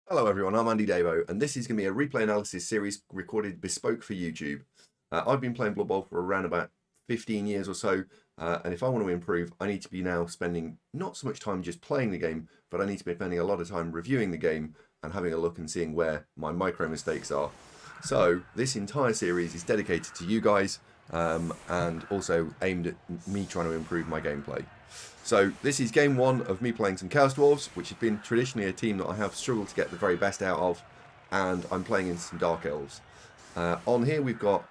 Hello everyone, I'm AndyDavo, and this is going to be a replay analysis series recorded bespoke for YouTube. I've been playing Blood Bowl for around about 15 years or so, and if I want to improve, I need to be now spending not so much time just playing the game, but I need to be spending a lot of time reviewing the game and having a look and seeing where my micro mistakes are. So this entire series is dedicated to you guys, and also aimed at me trying to improve my gameplay. So this is game one of me playing some Chaos Dwarves, which has been traditionally a team that I have struggled to get the very best out of, and I'm playing in some Dark Elves. On here we've got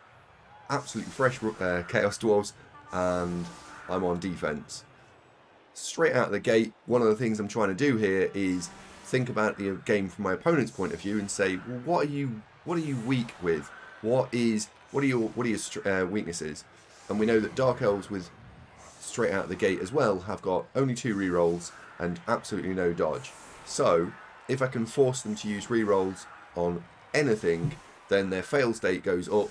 absolutely fresh Chaos Dwarves, and I'm on defense. Straight out of the gate, one of the things I'm trying to do here is think about the game from my opponent's point of view and say, well, what are you weak with? What are your weaknesses? And we know that Dark Elves with straight out the gate as well have got only 2 rerolls and absolutely no dodge. So if I can force them to use rerolls on anything, then their fail state goes up,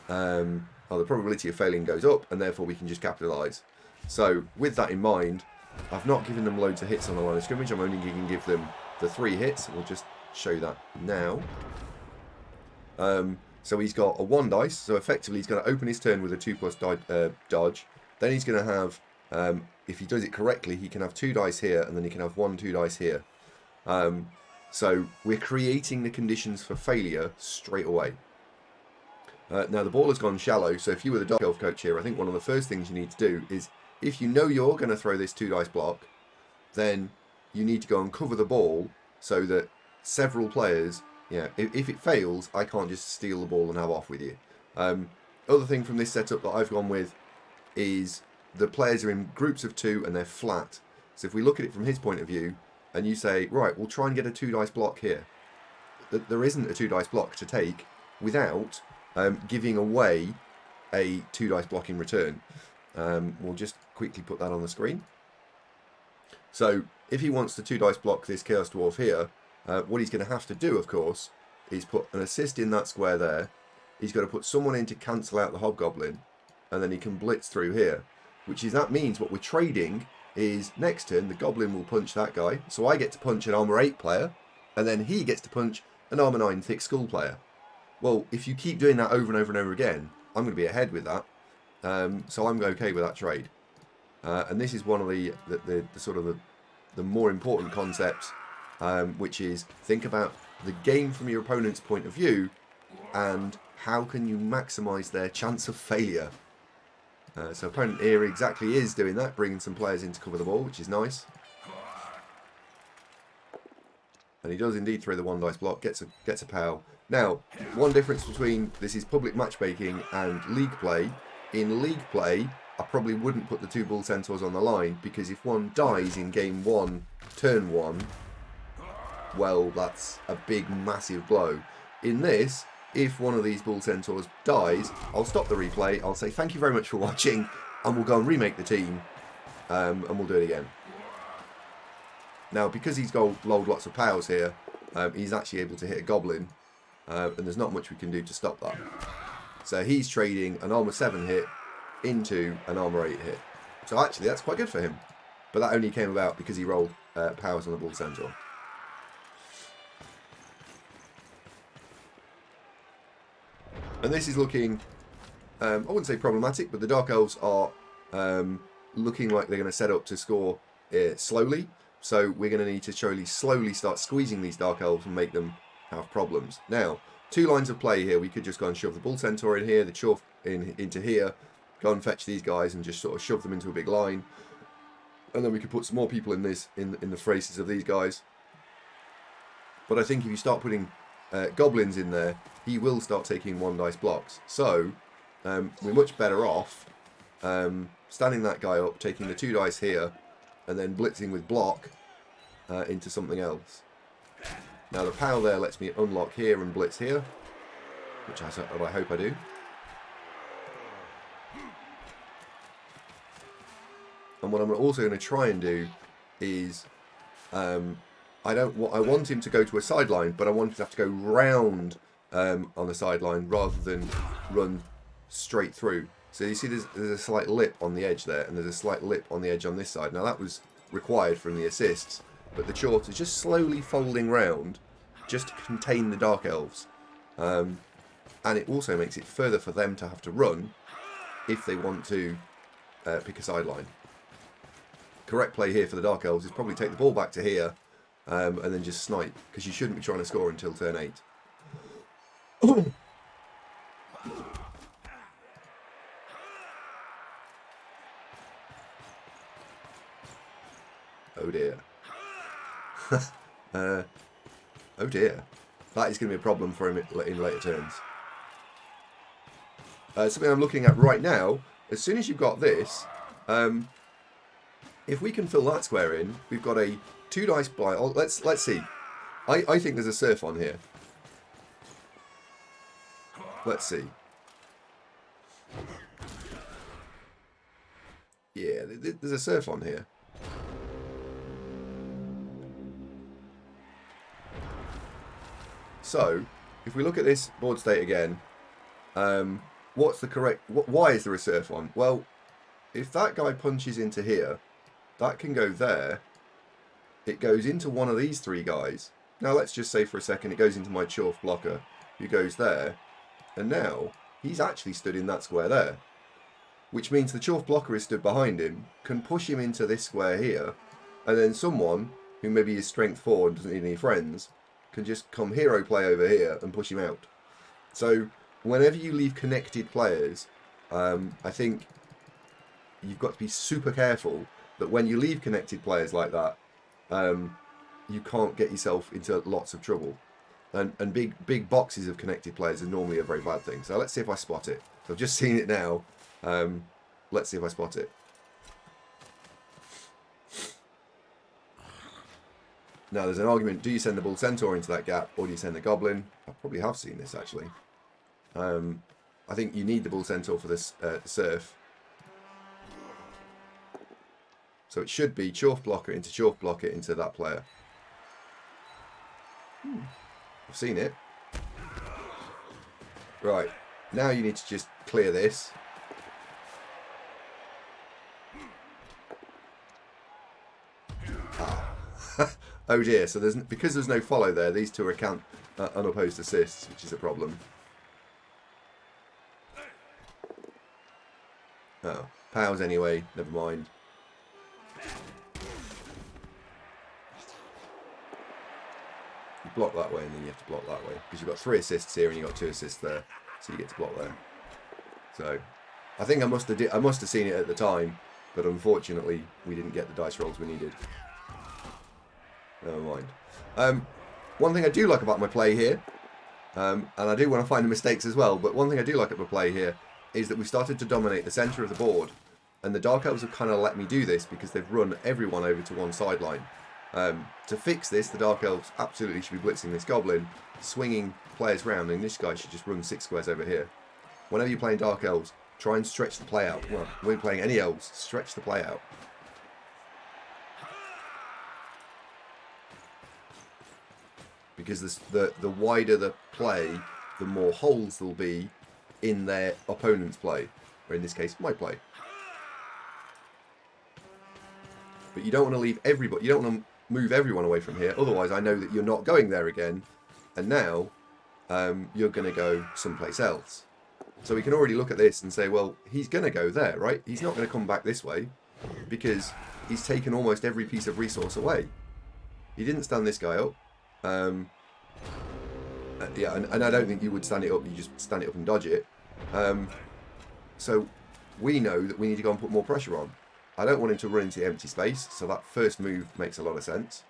or the probability of failing goes up, and therefore we can just capitalise. So with that in mind, I've not given them loads of hits on the line of scrimmage. I'm only going to give them the 3 hits. We'll just show you that now. So he's got a 1 dice, so effectively he's going to open his turn with a 2+ dodge. Then he's going to have, if he does it correctly, he can have 2 dice here, and then he can have 1, 2 dice here. So we're creating the conditions for failure straight away. Now the ball has gone shallow, so if you were the Dark Elf coach here, I think one of the first things you need to do is, if you know you're going to throw this 2 dice block, then you need to go and cover the ball so that several players, if it fails, I can't just steal the ball and have off with you. Other thing from this setup that I've gone with is the players are in groups of 2 and they're flat. So if we look at it from his point of view and you say, right, we'll try and get a 2 dice block here. There isn't a 2 dice block to take without giving away a 2 dice block in return. We'll just quickly put that on the screen. So if he wants to 2 dice block this Chaos Dwarf here, what he's going to have to do, of course, is put an assist in that square there. He's got to put someone in to cancel out the Hobgoblin, and then he can blitz through here, that means what we're trading is next turn the Goblin will punch that guy, so I get to punch an Armour 8 player, and then he gets to punch an Armour 9 Thick Skull player. Well, if you keep doing that over and over and over again, I'm going to be ahead with that, so I'm okay with that trade. And this is one of the sort of the more important concepts, which is think about the game from your opponent's point of view, and how can you maximise their chance of failure. So opponent here exactly is doing that, bringing some players in to cover the ball, which is nice. And he does indeed throw the 1 dice block, gets a POW. Now, one difference between this is public matchmaking and league play. In league play, I probably wouldn't put the 2 Bull Centaurs on the line, because if one dies in game 1, turn 1, well, that's a big, massive blow. In this, if one of these Bull Centaurs dies, I'll stop the replay, I'll say thank you very much for watching, and we'll go and remake the team, and we'll do it again. Now, because he's got lots of POWs here, he's actually able to hit a Goblin, and there's not much we can do to stop that. So he's trading an Armour 7 hit into an Armour 8 hit. So actually, that's quite good for him. But that only came about because he rolled POWs on the Bull Centaur. And this is looking, I wouldn't say problematic, but the Dark Elves are looking like they're going to set up to score slowly. So we're going to need to slowly start squeezing these Dark Elves and make them have problems. Now, 2 lines of play here. We could just go and shove the Bull Centaur in here, the Chuff into here, go and fetch these guys and just sort of shove them into a big line. And then we could put some more people in the faces of these guys. But I think if you start putting Goblins in there, he will start taking 1 dice blocks. So we're much better off standing that guy up, taking the 2 dice here, and then blitzing with block into something else. Now the POW there lets me unlock here and blitz here, which I hope I do. And what I'm also going to try and do is I want him to go to a sideline, but I want him to have to go round on the sideline rather than run straight through. So you see there's a slight lip on the edge there, and there's a slight lip on the edge on this side. Now that was required from the assists, but the short is just slowly folding round just to contain the Dark Elves. And it also makes it further for them to have to run if they want to pick a sideline. Correct play here for the Dark Elves is probably take the ball back to here and then just snipe, because you shouldn't be trying to score until turn 8. Oh dear. Oh dear. That is going to be a problem for him in later turns. Something I'm looking at right now, as soon as you've got this, if we can fill that square in, we've got a 2 dice blind. Oh, let's see. I think there's a surf on here. Let's see. Yeah, there's a surf on here. So, if we look at this board state again, what's the correct... why is there a surf on? Well, if that guy punches into here, that can go there. It goes into one of these 3 guys. Now, let's just say for a second it goes into my Dwarf blocker, who goes there. And now, he's actually stood in that square there. Which means the Dwarf blocker is stood behind him, can push him into this square here, and then someone, who maybe is strength 4 and doesn't need any friends, can just come hero play over here and push him out. So, whenever you leave connected players, I think you've got to be super careful that when you leave connected players like that, you can't get yourself into lots of trouble. And big boxes of connected players are normally a very bad thing. So let's see if I spot it. So I've just seen it now. Let's see if I spot it. Now there's an argument, do you send the Bull Centaur into that gap or do you send the Goblin? I probably have seen this actually. I think you need the Bull Centaur for this surf. So it should be Dwarf blocker into that player. I've seen it. Right, now you need to just clear this. Oh dear, so because there's no follow there, these 2 are unopposed assists, which is a problem. Oh, POWs anyway, never mind. You block that way and then you have to block that way, because you've got 3 assists here and you've got 2 assists there, so you get to block there. So, I think I must have seen it at the time, but unfortunately we didn't get the dice rolls we needed. Never mind. One thing I do like about my play here, and I do want to find the mistakes as well, but one thing I do like about my play here is that we've started to dominate the centre of the board, and the Dark Elves have kind of let me do this because they've run everyone over to one sideline. To fix this, the Dark Elves absolutely should be blitzing this Goblin, swinging players round, and this guy should just run 6 squares over here. Whenever you're playing Dark Elves, try and stretch the play out. Well, when you're playing any Elves, stretch the play out. Because the wider the play, the more holes there'll be in their opponent's play, or in this case, my play. But you don't want to leave everybody. You don't want to move everyone away from here. Otherwise, I know that you're not going there again, and now you're going to go someplace else. So we can already look at this and say, well, he's going to go there, right? He's not going to come back this way because he's taken almost every piece of resource away. He didn't stand this guy up. Yeah, and I don't think you would stand it up. You just stand it up and dodge it. So we know that we need to go and put more pressure on. I don't want him to run into the empty space, so that first move makes a lot of sense.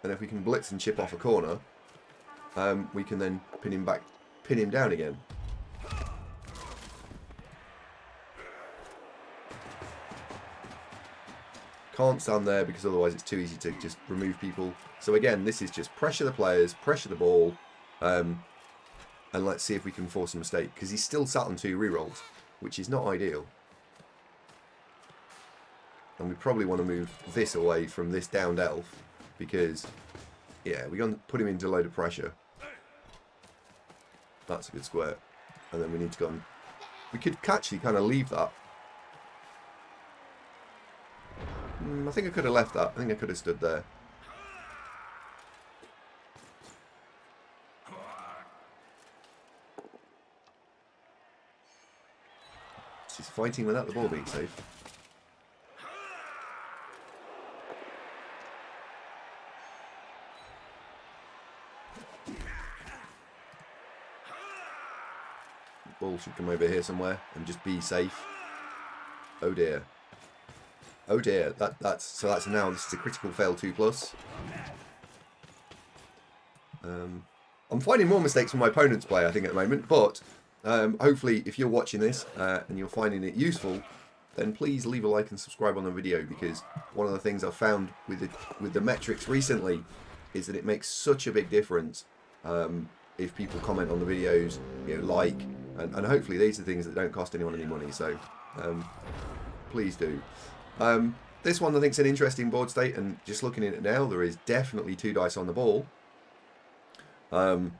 And if we can blitz and chip off a corner, we can then pin him down again. Can't stand there because otherwise it's too easy to just remove people. So again, this is just pressure the players, pressure the ball, and let's see if we can force a mistake, because he's still sat on 2 rerolls, which is not ideal. And we probably want to move this away from this downed elf, because, yeah, we're going to put him into a load of pressure. That's a good square. And then we need to go and... We could actually kind of leave that. I think I could have left that. I think I could have stood there. She's fighting without the ball being safe. Ball should come over here somewhere and just be safe. Oh dear. Oh dear. That's now this is a critical fail 2+. I'm finding more mistakes from my opponent's play, I think, at the moment, but hopefully if you're watching this and you're finding it useful, then please leave a like and subscribe on the video, because one of the things I've found with the metrics recently is that it makes such a big difference if people comment on the videos, like, and hopefully these are things that don't cost anyone any money, so please do. This one I think is an interesting board state, and just looking at it now, there is definitely 2 dice on the ball. And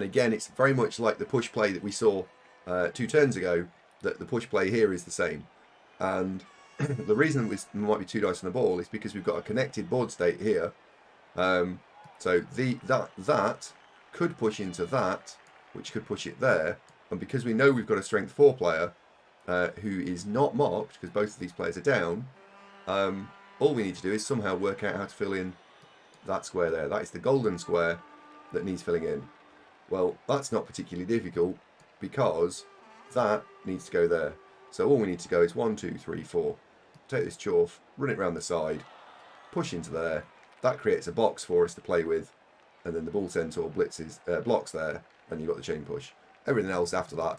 again, it's very much like the push play that we saw 2 turns ago, that the push play here is the same. And the reason there might be 2 dice on the ball is because we've got a connected board state here. So that could push into that, which could push it there. And because we know we've got a strength 4 player who is not marked, because both of these players are down, all we need to do is somehow work out how to fill in that square there. That is the golden square that needs filling in. Well, that's not particularly difficult, because that needs to go there. So all we need to go is 1, 2, 3, 4. Take this chuff, run it around the side, push into there. That creates a box for us to play with, and then the bull centaur blitzes, blocks there, and you've got the chain push. Everything else after that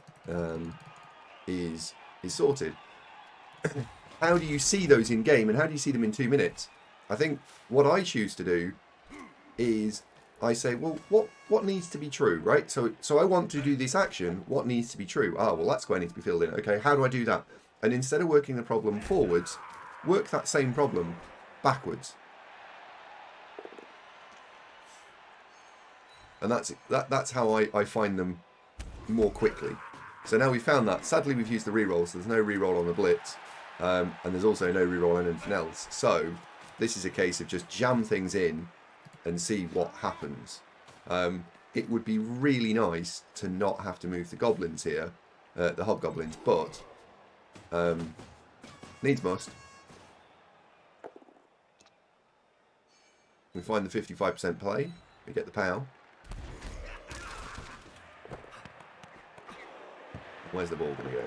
is sorted. How do you see those in game, and how do you see them in 2 minutes? I think what I choose to do is I say, well, what needs to be true, right? So I want to do this action. What needs to be true? Ah, well, that square needs to be filled in. Okay, how do I do that? And instead of working the problem forwards, work that same problem backwards. And that's how I find them more quickly. So now we've found that. Sadly, we've used the reroll, so there's no reroll on the blitz. And there's also no reroll on anything else. So this is a case of just jam things in and see what happens. It would be really nice to not have to move the goblins here, the hobgoblins, but needs must. We find the 55% play, we get the POW. Where's the ball going to go?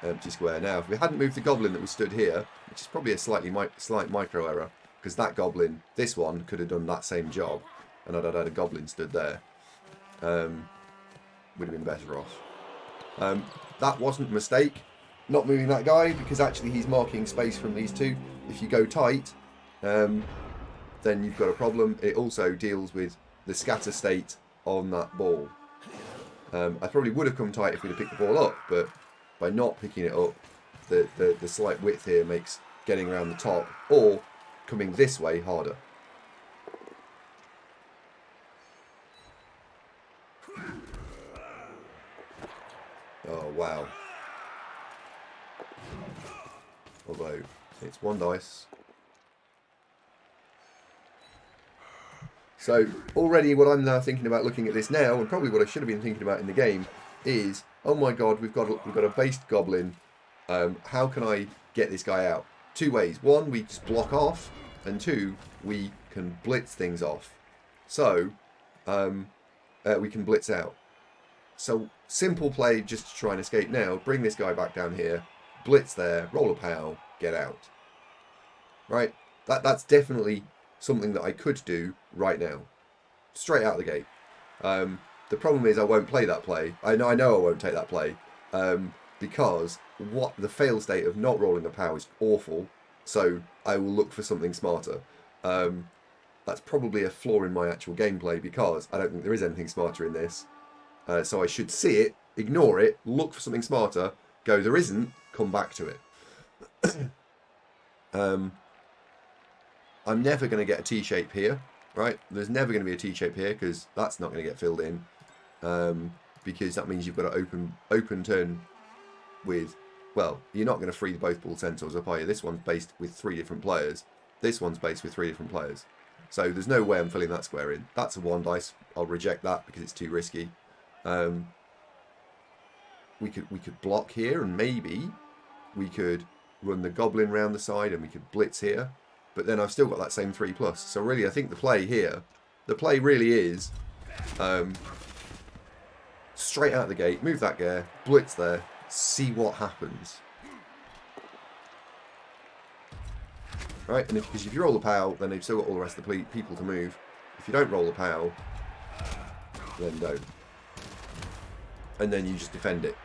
Empty square. Now, if we hadn't moved the goblin that was stood here, which is probably a slight micro error, because that goblin, this one, could have done that same job, and I'd had a goblin stood there, would have been better off. That wasn't a mistake, not moving that guy, because actually he's marking space from these two. If you go tight, then you've got a problem. It also deals with the scatter state on that ball. I probably would have come tight if we'd have picked the ball up, but by not picking it up, the slight width here makes getting around the top, or coming this way, harder. Oh, wow. Although, it's 1 dice. So, already what I'm now thinking about looking at this now, and probably what I should have been thinking about in the game, is, oh my god, we've got a based goblin. How can I get this guy out? 2 ways. 1, we just block off, and 2, we can blitz things off. So, we can blitz out. So, simple play just to try and escape now. Bring this guy back down here, blitz there, roll a POW, get out. Right? That's definitely something that I could do right now. Straight out of the gate. The problem is I won't play that play. I know I won't take that play. Because what the fail state of not rolling the POW is awful. So I will look for something smarter. That's probably a flaw in my actual gameplay, because I don't think there is anything smarter in this. So I should see it, ignore it, look for something smarter, go there isn't, come back to it. I'm never going to get a T-shape here, right? There's never going to be a T-shape here, because that's not going to get filled in. Because that means you've got an open turn with well, you're not going to free both ball centaurs up, are you? This one's based with 3 different players. This one's based with 3 different players. So there's no way I'm filling that square in. That's a 1 dice. I'll reject that because it's too risky. We could block here, and maybe we could run the goblin round the side, and we could blitz here. But then I've still got that same 3+. So really, I think the play here, the play really is straight out the gate, move that gear, blitz there, see what happens. Right, and because if you roll a POW, then they've still got all the rest of the people to move. If you don't roll a POW, then don't. And then you just defend it.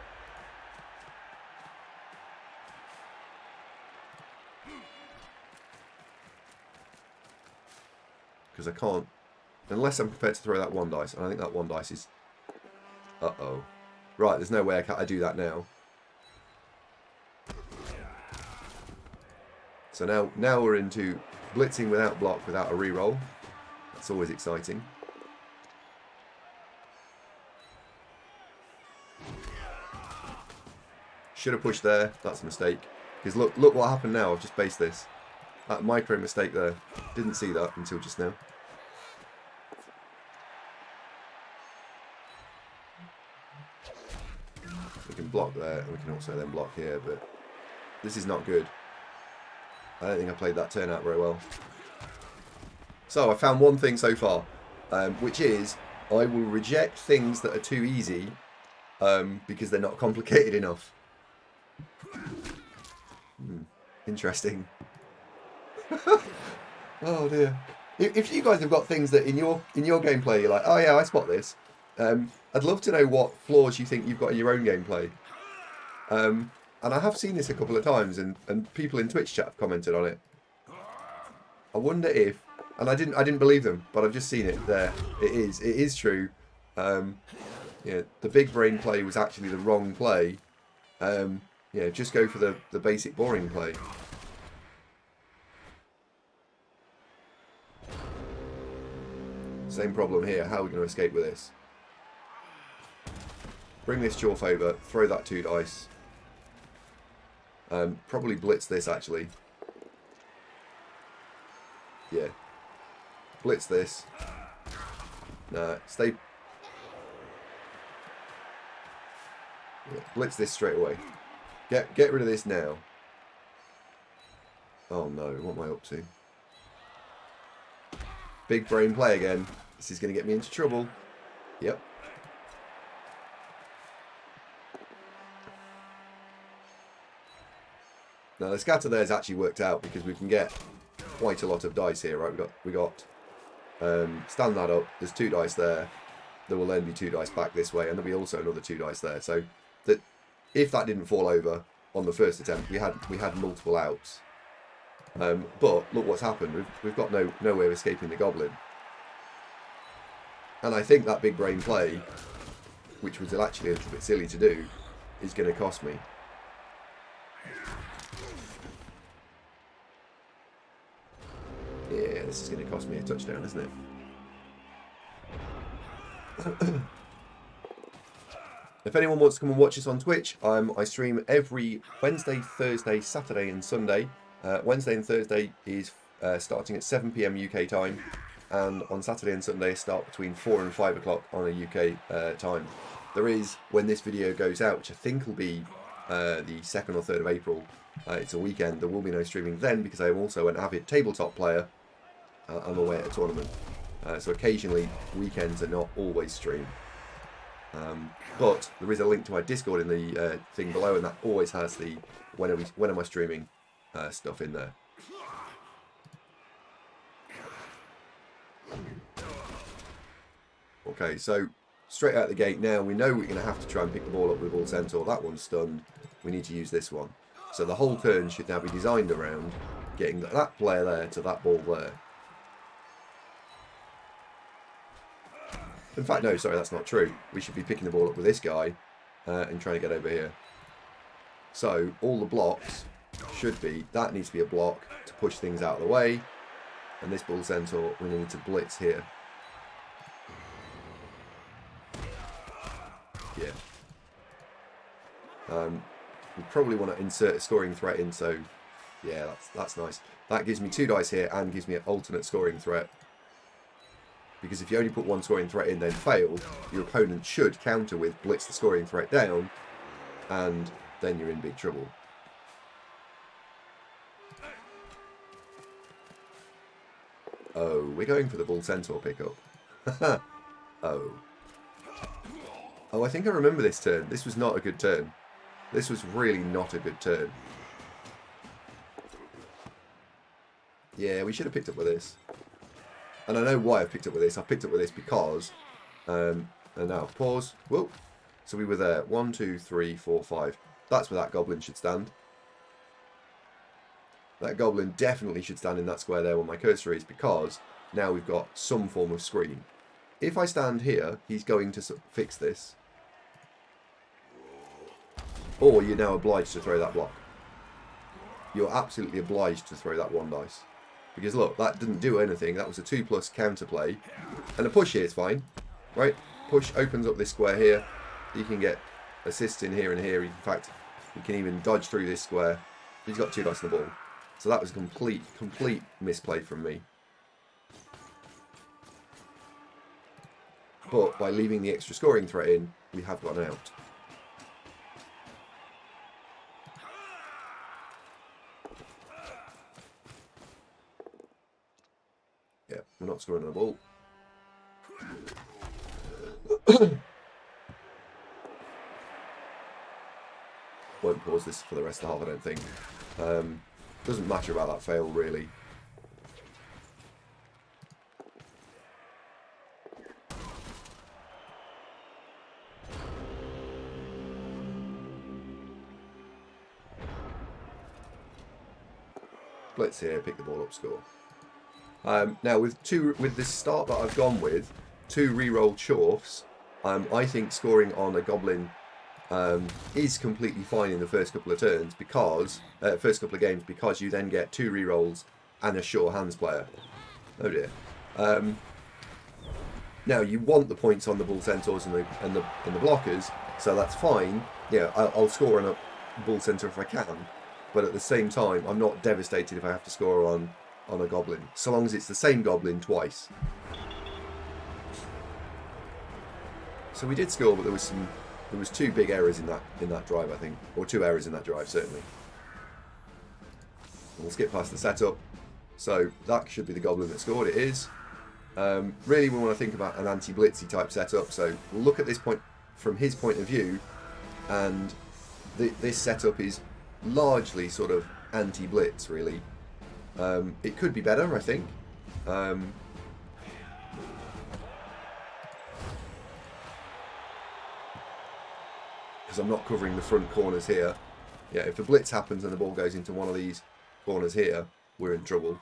Because I can't, unless I'm prepared to throw that 1 dice, and I think that 1 dice is, uh-oh. Right, there's no way I do that now. So now we're into blitzing without block, without a reroll. That's always exciting. Should have pushed there. That's a mistake. Because look what happened now. I've just based this. That micro mistake there. Didn't see that until just now. We can block there, and we can also then block here, but this is not good. I don't think I played that turn out very well. So I found one thing so far, which is I will reject things that are too easy because they're not complicated enough. Interesting. Oh dear. If you guys have got things that in your gameplay you're like, oh yeah, I spot this. I'd love to know what flaws you think you've got in your own gameplay. And I have seen this a couple of times, and people in Twitch chat have commented on it. I wonder if, and I didn't believe them, but I've just seen it there. It is true. Yeah, the big brain play was actually the wrong play. Yeah, just go for the basic boring play. Same problem here. How are we going to escape with this? Bring this Dwarf over, throw that 2 dice. Probably blitz this actually. Yeah. Blitz this. Nah, stay. Yeah, blitz this straight away. Get rid of this now. Oh no, what am I up to? Big brain play again. This is going to get me into trouble. Yep. Now the scatter there has actually worked out because we can get quite a lot of dice here, right? We got stand that up. There's 2 dice there. There will then be 2 dice back this way, and there'll be also another 2 dice there. So that if that didn't fall over on the first attempt, we had multiple outs. But look what's happened. We've got no way of escaping the goblin. And I think that big brain play, which was actually a little bit silly to do, is going to cost me. Yeah, this is going to cost me a touchdown, isn't it? If anyone wants to come and watch us on Twitch, I stream every Wednesday, Thursday, Saturday and Sunday. Wednesday and Thursday is starting at 7 PM UK time, and on Saturday and Sunday start between 4 and 5 o'clock on a UK time. There is, when this video goes out, which I think will be the 2nd or 3rd of April, it's a weekend, there will be no streaming then because I am also an avid tabletop player. I'm away at a tournament, so occasionally weekends are not always streamed. But there is a link to my Discord in the thing below, and that always has the when am I streaming stuff in there. Okay, so straight out the gate now, we know we're going to have to try and pick the ball up with Ball Centaur. That one's stunned. We need to use this one. So the whole turn should now be designed around getting that player there to that ball there. In fact, no, sorry, that's not true. We should be picking the ball up with this guy and trying to get over here. So all the blocks should be, that needs to be a block to push things out of the way. And this Bull Centaur, we need to blitz here. Yeah. we probably want to insert a scoring threat in, so yeah, that's nice. That gives me 2 dice here and gives me an alternate scoring threat. Because if you only put 1 scoring threat in, then fail, your opponent should counter with blitz the scoring threat down, and then you're in big trouble. Oh, we're going for the Bull Centaur pickup. Oh. Oh, I think I remember this turn. This was not a good turn. This was really not a good turn. Yeah, we should have picked up with this. And I know why I picked up with this. I picked up with this because... and now, pause. Whoa. So we were there. 1, 2, 3, 4, 5. That's where that goblin should stand. That goblin definitely should stand in that square there where my cursor is, because now we've got some form of screen. If I stand here, he's going to fix this. Or you're now obliged to throw that block. You're absolutely obliged to throw that 1 dice. Because look, that didn't do anything. That was a 2+ counterplay. And a push here is fine. Right? Push opens up this square here. You can get assists in here and here. In fact, you can even dodge through this square. He's got 2 dice on the ball. So that was a complete misplay from me. But by leaving the extra scoring threat in, we have gotten out. Yeah, we're not scoring on the ball. Won't pause this for the rest of the half, I don't think. Doesn't matter about that fail, really. Blitz here, pick the ball up, score. Now with this start that I've gone with, 2 reroll chorfs, I think scoring on a goblin is completely fine in the first couple of turns, because first couple of games, because you then get 2 rerolls and a sure hands player. Oh dear. Now you want the points on the bull centaurs and the blockers, so that's fine. Yeah, I'll score on a bull centaur if I can, but at the same time, I'm not devastated if I have to score on a goblin, so long as it's the same goblin twice. So we did score, but there was 2 big errors in that drive, I think, or 2 errors in that drive certainly. And we'll skip past the setup. So that should be the goblin that scored. It is. Really, we want to think about an anti-blitzy type setup. So we'll look at this point from his point of view, and this setup is largely sort of anti-blitz, really. It could be better, I think. Because I'm not covering the front corners here. Yeah, if the blitz happens and the ball goes into one of these corners here, we're in trouble.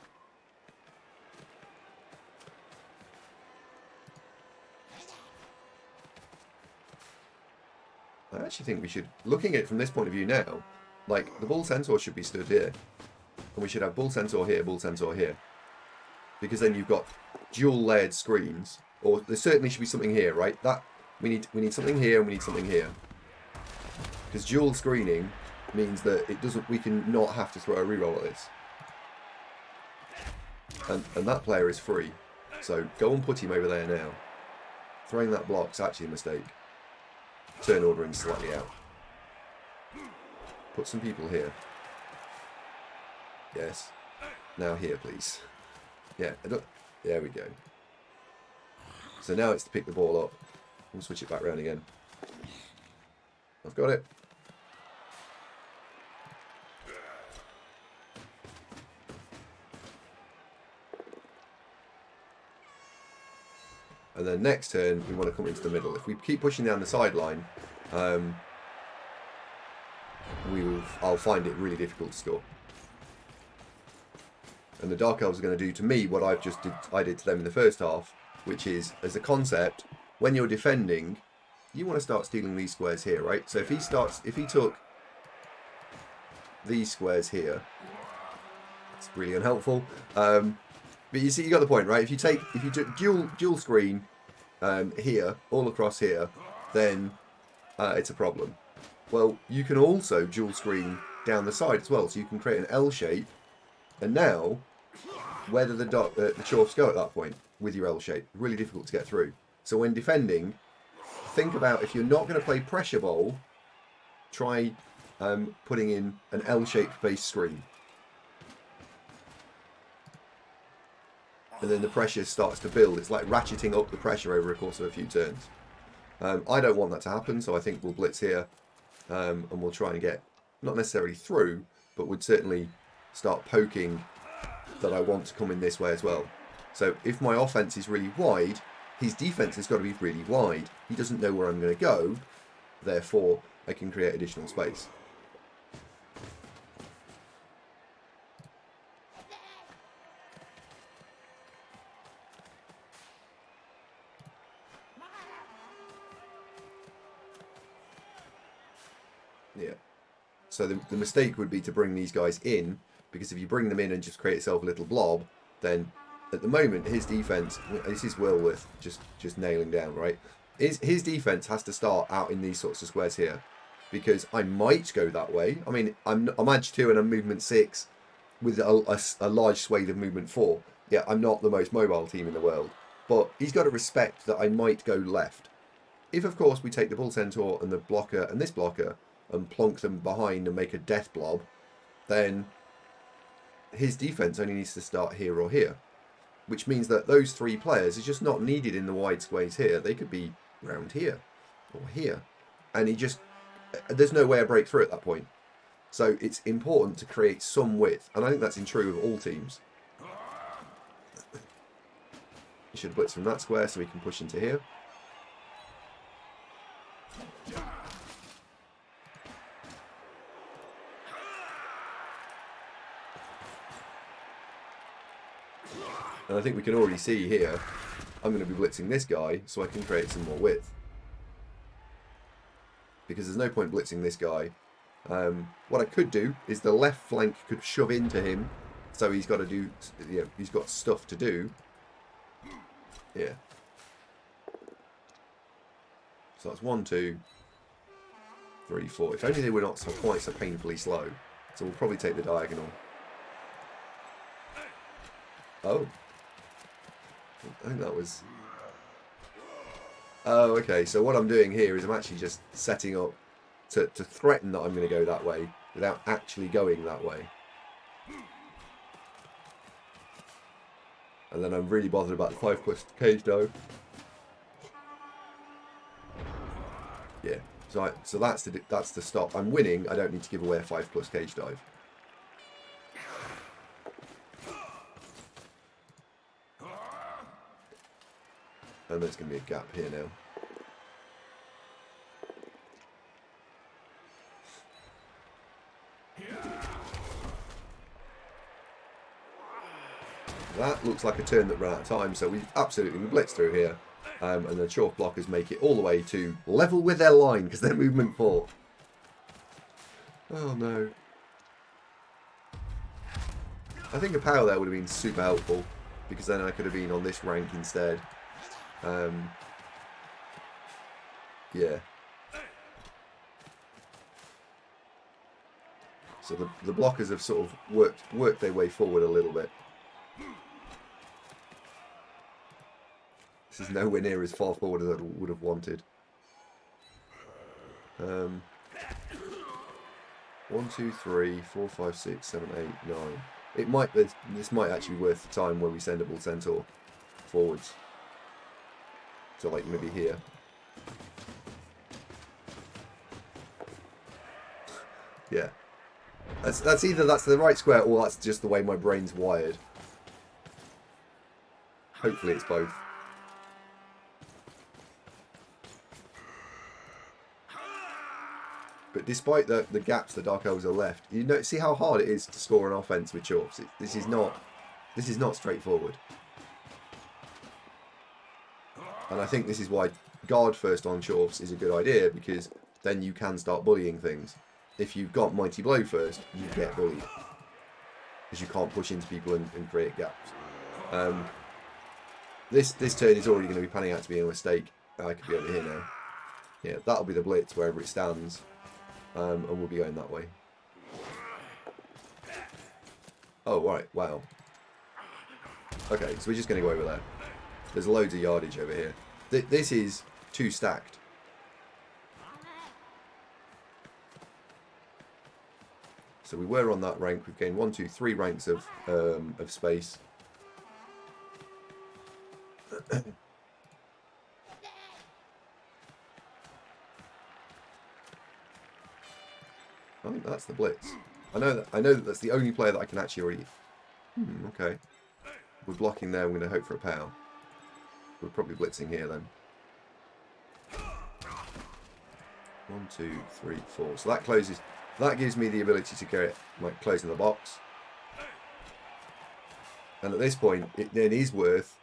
I actually think we should, looking at it from this point of view now, like the bull centaur should be stood here. And we should have bull centaur here, bull centaur here. Because then you've got dual layered screens. Or there certainly should be something here, right? That we need something here and we need something here. Because dual screening means that we can not have to throw a reroll at this. And that player is free. So go and put him over there now. Throwing that block's actually a mistake. Turn ordering slightly out. Put some people here. Yes. Now here, please. Yeah, there we go. So now it's to pick the ball up. We'll switch it back around again. I've got it. And then next turn, we want to come into the middle. If we keep pushing down the sideline, I'll find it really difficult to score. And the Dark Elves are going to do to me what I did to them in the first half, which is, as a concept, when you're defending, you want to start stealing these squares here, right? So if he took these squares here, it's really unhelpful. But you see, you got the point, right? If you took dual screen here, all across here, then it's a problem. Well, you can also dual screen down the side as well, so you can create an L shape, and now where do the Dwarves go at that point with your L shape? Really difficult to get through. So when defending, think about if you're not going to play pressure bowl, try putting in an L-shaped base screen. And then the pressure starts to build. It's like ratcheting up the pressure over a course of a few turns. I don't want that to happen, so I think we'll blitz here. And we'll try and get, not necessarily through, but would certainly start poking that I want to come in this way as well. So if my offense is really wide, his defense has got to be really wide. He doesn't know where I'm going to go, therefore I can create additional space. Yeah. So the mistake would be to bring these guys in, because if you bring them in and just create yourself a little blob, then at the moment his defense, this is Wilworth just nailing down, right? His defense has to start out in these sorts of squares here, because I might go that way. I mean, I'm edge 2 and I'm movement 6 with a large swathe of movement 4. Yeah, I'm not the most mobile team in the world, but he's got to respect that I might go left. If, of course, we take the Bull Centaur and the blocker and this blocker and plonk them behind and make a death blob, then his defense only needs to start here or here, which means that those 3 players are just not needed in the wide squares here. They could be around here or here, and there's no way I break through at that point. So it's important to create some width, and I think that's true of all teams. You should blitz from that square so we can push into here. And I think we can already see here, I'm going to be blitzing this guy so I can create some more width. Because there's no point blitzing this guy. What I could do is the left flank could shove into him, so he's got to do, he's got stuff to do. Yeah. So that's 1, 2, 3, 4. If only they were not quite so painfully slow. So we'll probably take the diagonal. Oh. I think that was... Oh, okay. So what I'm doing here is I'm actually just setting up to threaten that I'm going to go that way without actually going that way. And then I'm really bothered about the 5+ cage dive. Yeah. So that's the stop. I'm winning. I don't need to give away a 5+ cage dive. And there's going to be a gap here now. That looks like a turn that ran out of time, so we blitz through here. And the chalk blockers make it all the way to level with their line, because they're movement 4. Oh no. I think a power there would have been super helpful, because then I could have been on this rank instead. Yeah. So the blockers have sort of worked their way forward a little bit. This is nowhere near as far forward as I would have wanted. 1, 2, 3, 4, 5, 6, 7, 8, 9. This might actually be worth the time when we send a Bull Centaur forwards. So like maybe here. Yeah. That's either that's the right square or that's just the way my brain's wired. Hopefully it's both. But despite the gaps the Dark Elves are left, see how hard it is to score an offense with Dwarves. This is not straightforward. And I think this is why guard first on Dwarves is a good idea, because then you can start bullying things. If you've got Mighty Blow first, you get bullied, because you can't push into people and create gaps. This turn is already going to be panning out to be a mistake. I could be over here now. Yeah, that'll be the blitz wherever it stands. and we'll be going that way. Oh, right, wow. Okay, so we're just going to go over there. There's loads of yardage over here. This is 2 stacked. So we were on that rank. We've gained 1, 2, 3 ranks of space. I think that's the blitz. I know that that's the only player that I can actually already. Okay. We're blocking there. I'm going to hope for a pow. We're probably blitzing here then. 1, 2, 3, 4. So that closes. That gives me the ability to get like closing the box. And at this point, it then is worth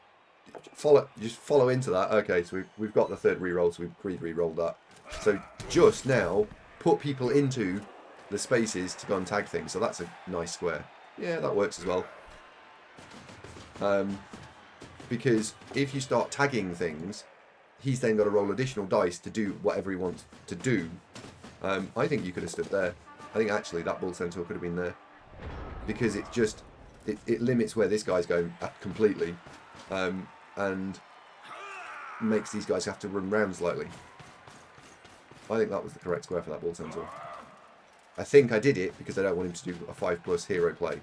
just follow into that. Okay, so we've got the 3rd reroll, so we've re-rolled that. So just now, put people into the spaces to go and tag things. So that's a nice square. Yeah, that works as well. Because if you start tagging things, he's then got to roll additional dice to do whatever he wants to do. I think you could have stood there. I think actually that bull centaur could have been there. Because it just, it limits where this guy's going completely. And makes these guys have to run round slightly. I think that was the correct square for that bull centaur. I think I did it because I don't want him to do a 5+ hero play.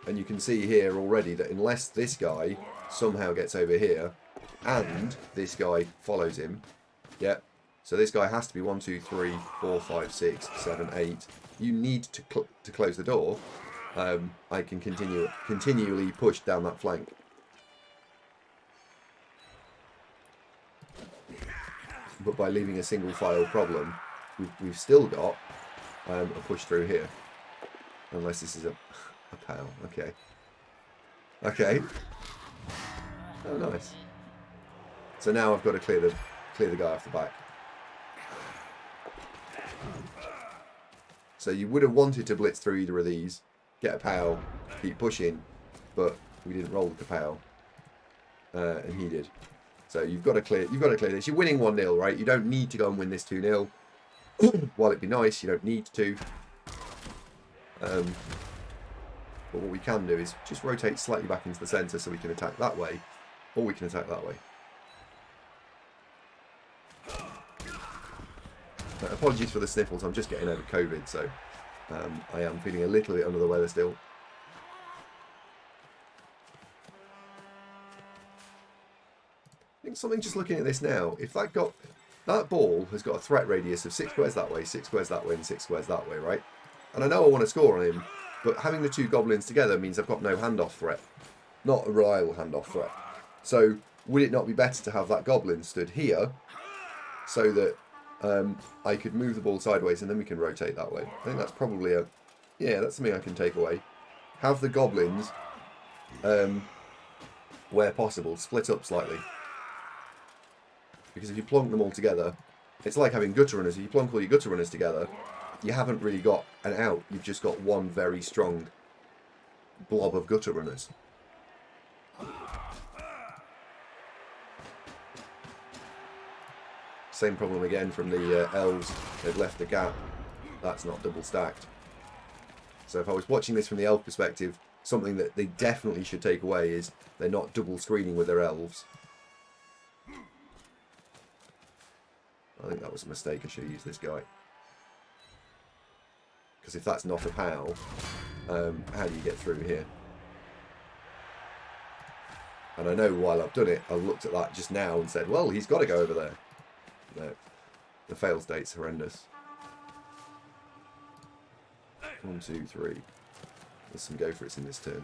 And you can see here already that unless this guy somehow gets over here and this guy follows him, yeah, so this guy has to be 1, 2, 3, 4, 5, 6, 7, 8. You need to close the door. I can continually push down that flank. But by leaving a single file problem, we've still got a push through here. Unless this is a pal. Okay. Okay. Oh, nice. So now I've got to clear the guy off the back. So you would have wanted to blitz through either of these, get a pow, keep pushing, but we didn't roll the pow, and he did. So you've got to clear this. You're winning 1-0, right? You don't need to go and win this 2-0. While it'd be nice, you don't need to. But what we can do is just rotate slightly back into the centre so we can attack that way, or we can attack that way. Apologies for the sniffles, I'm just getting over COVID, so I am feeling a little bit under the weather still. I think something just looking at this now, if that ball has got a threat radius of 6 squares that way, 6 squares that way, and 6 squares that way, right? And I know I want to score on him, but having the 2 goblins together means I've got no handoff threat. Not a reliable handoff threat. So would it not be better to have that goblin stood here so that I could move the ball sideways and then we can rotate that way? I think that's probably that's something I can take away. Have the goblins, where possible, split up slightly. Because if you plonk them all together, it's like having gutter runners. If you plonk all your gutter runners together, you haven't really got an out. You've just got one very strong blob of gutter runners. Same problem again from the elves. They've left the gap. That's not double stacked. So if I was watching this from the elf perspective, something that they definitely should take away is they're not double screening with their elves. I think that was a mistake. I should have used this guy. Because if that's not a POW, how do you get through here? And I know while I've done it, I looked at that just now and said, well, he's got to go over there. No, the fail state's horrendous. 1, 2, 3. There's some go for it's in this turn.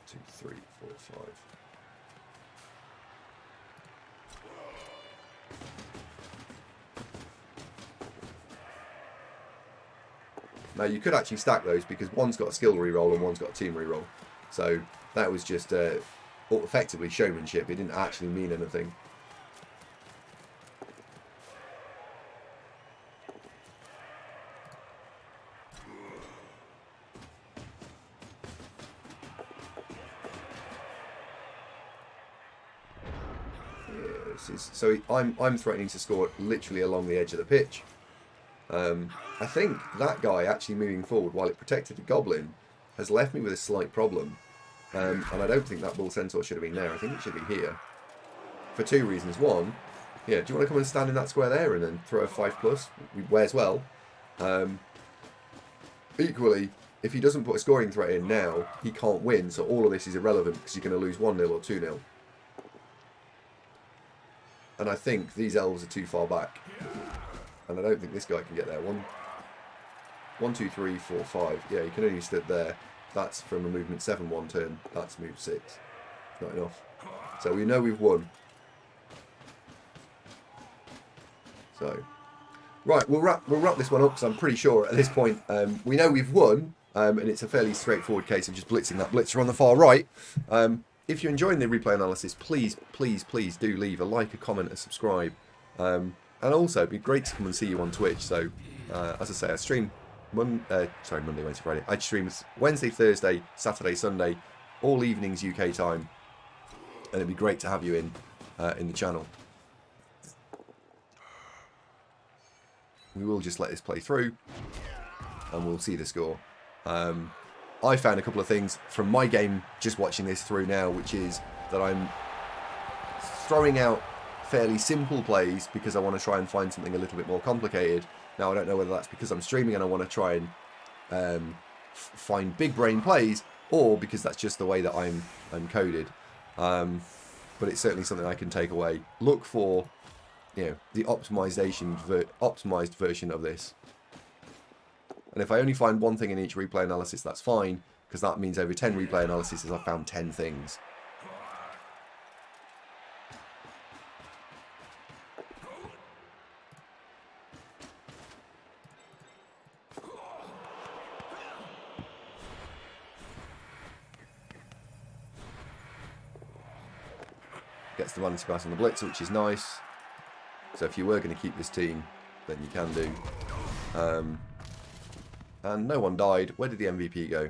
2, 3, 4, 5. Now you could actually stack those because one's got a skill reroll and one's got a team reroll. So that was just effectively showmanship. It didn't actually mean anything. I'm threatening to score literally along the edge of the pitch. I think that guy actually moving forward while it protected the goblin has left me with a slight problem. And I don't think that bull centaur should have been there. I think it should be here. For two reasons. One, yeah, do you want to come and stand in that square there and then throw a 5+? We wears well. Equally, if he doesn't put a scoring threat in now, he can't win, so all of this is irrelevant because you're going to lose 1-0 or 2-0. And I think these elves are too far back. And I don't think this guy can get there. 1, 2, 3, 4, 5. Yeah, he can only stood there. That's from a movement 7 one turn. That's move 6. Not enough. So we know we've won. So, right, we'll wrap this one up because I'm pretty sure at this point we know we've won, and it's a fairly straightforward case of just blitzing that blitzer on the far right. If you're enjoying the replay analysis, please do leave a like, a comment, a subscribe, and also it'd be great to come and see you on Twitch. So, as I say, I stream Monday, Wednesday, Friday. I stream Wednesday, Thursday, Saturday, Sunday, all evenings UK time, and it'd be great to have you in the channel. We will just let this play through and we'll see the score. I found a couple of things from my game just watching this through now, which is that I'm throwing out fairly simple plays because I want to try and find something a little bit more complicated. Now, I don't know whether that's because I'm streaming and I want to try and find big brain plays, or because that's just the way that I'm coded. But it's certainly something I can take away. Look for, you know, the optimized version of this. And if I only find one thing in each replay analysis, that's fine, because that means over 10 replay analyses I've found 10 things. Gets the vanity pass on the blitzer, which is nice. So if you were going to keep this team, then you can do. And no one died. Where did the MVP go?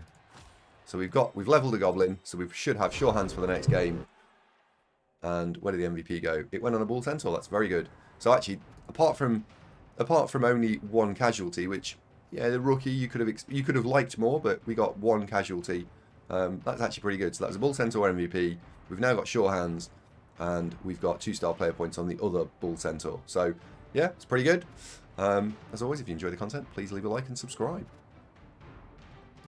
So we've leveled the goblin, so we should have sure hands for the next game. And where did the MVP go? It went on a bull centaur. That's very good. So actually, apart from only one casualty, which, yeah, the rookie you could have liked more, but we got one casualty. That's actually pretty good. So that was a bull centaur MVP. We've now got sure hands. And we've got 2-star player points on the other bull centaur. So, yeah, it's pretty good. As always, if you enjoy the content, please leave a like and subscribe.